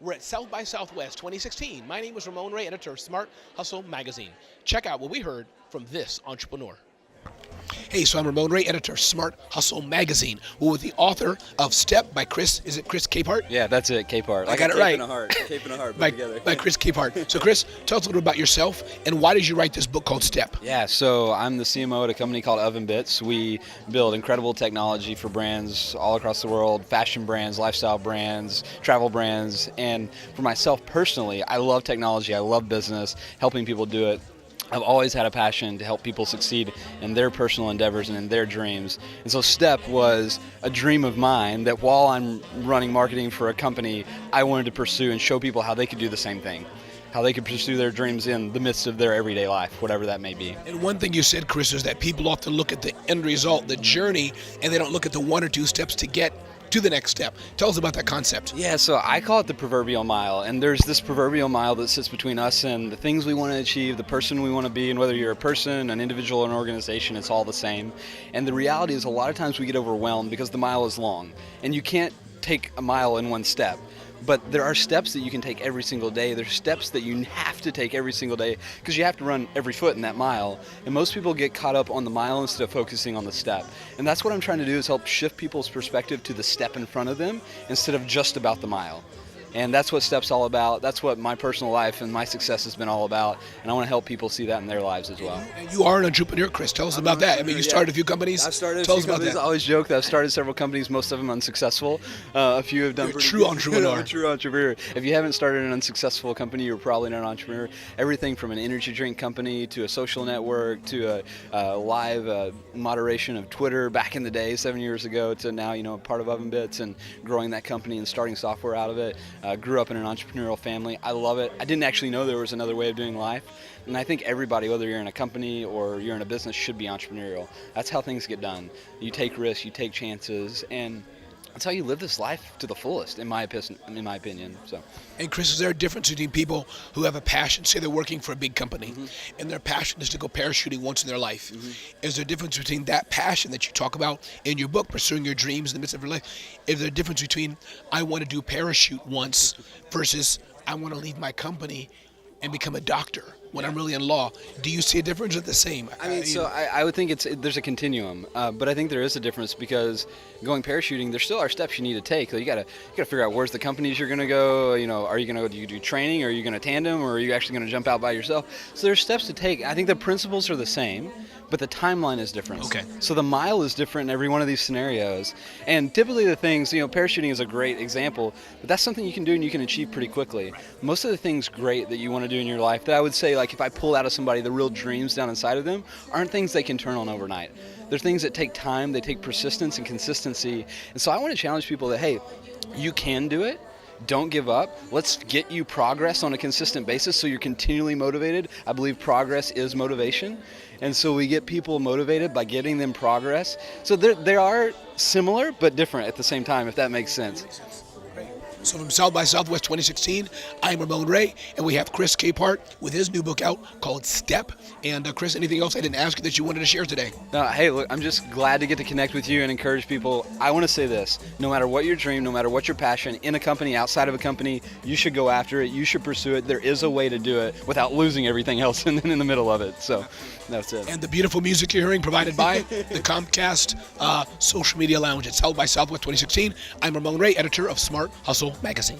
We're at South by Southwest 2016. My name is Ramon Ray, editor of Smart Hustle Magazine. Check out what we heard from this entrepreneur. Hey, so I'm Ramon Ray, editor of Smart Hustle Magazine. We're with the author of Step by Chris. Is it Chris Capehart? Yeah, that's it, Capehart. I got it right. Cape and a heart, by, together. by Chris Capehart. So Chris, tell us a little about yourself and why did you write this book called Step? Yeah, so I'm the CMO at a company called Oven Bits. We build incredible technology for brands all across the world, fashion brands, lifestyle brands, travel brands. And for myself personally, I love technology, I love business, helping people do it. I've always had a passion to help people succeed in their personal endeavors and in their dreams. And so Step was a dream of mine that while I'm running marketing for a company, I wanted to pursue and show people how they could do the same thing, how they could pursue their dreams in the midst of their everyday life, whatever that may be. And one thing you said, Chris, is that people often look at the end result, the journey, and they don't look at the one or two steps to get to the next step. Tell us about that concept. Yeah, so I call it the proverbial mile, and there's this proverbial mile that sits between us and the things we want to achieve, the person we want to be, and whether you're a person, an individual, or an organization, it's all the same. And the reality is a lot of times we get overwhelmed because the mile is long, and you can't take a mile in one step. But there are steps that you can take every single day. There's steps that you have to take every single day because you have to run every foot in that mile. And most people get caught up on the mile instead of focusing on the step. And that's what I'm trying to do, is help shift people's perspective to the step in front of them instead of just about the mile. And that's what Step's all about. That's what my personal life and my success has been all about. And I want to help people see that in their lives as well. And you are an entrepreneur, Chris. Tell us about that. I mean, you started a few companies. I've started Tell a us few about companies. that. I always joke that I've started several companies, most of them unsuccessful. A few have done You're a pretty true good. entrepreneur. I'm a true entrepreneur. If you haven't started an unsuccessful company, you're probably not an entrepreneur. Everything from an energy drink company to a social network to a live moderation of Twitter back in the day, 7 years ago, to now, part of Oven Bits and growing that company and starting software out of it. Grew up in an entrepreneurial family. I love it. I didn't actually know there was another way of doing life. And I think everybody, whether you're in a company or you're in a business, should be entrepreneurial. That's how things get done. You take risks, you take chances, and that's how you live this life to the fullest, in my opinion. So. And Chris, is there a difference between people who have a passion, say they're working for a big company, and their passion is to go parachuting once in their life? Is there a difference between that passion that you talk about in your book, pursuing your dreams in the midst of your life? Is there a difference between I want to do parachute once versus I want to leave my company and become a doctor when I'm really in law? Do you see a difference or the same? I mean, I would think there's a continuum, but I think there is a difference because going parachuting, there still are steps you need to take. So you gotta figure out where's the companies you're gonna go. Are you gonna do training, or are you gonna tandem, or are you actually gonna jump out by yourself? So there's steps to take. I think the principles are the same, but the timeline is different. Okay. So the mile is different in every one of these scenarios. And typically the things, parachuting is a great example, but that's something you can do and you can achieve pretty quickly. Most of the things great that you want to do in your life that I would say, like if I pull out of somebody the real dreams down inside of them, aren't things they can turn on overnight. They're things that take time, they take persistence and consistency. And so I want to challenge people that, hey, you can do it. Don't give up. Let's get you progress on a consistent basis so you're continually motivated. I believe progress is motivation. And so we get people motivated by getting them progress. So they are similar but different at the same time, if that makes sense. So from South by Southwest 2016, I'm Ramon Ray, and we have Chris Capehart with his new book out called Step. And Chris, anything else I didn't ask you that you wanted to share today? Hey, look, I'm just glad to get to connect with you and encourage people. I want to say this: no matter what your dream, no matter what your passion, in a company, outside of a company, you should go after it. You should pursue it. There is a way to do it without losing everything else in the middle of it. So that's it. And the beautiful music you're hearing provided by the Comcast Social Media Lounge at South by Southwest 2016. I'm Ramon Ray, editor of Smart Hustle Magazine.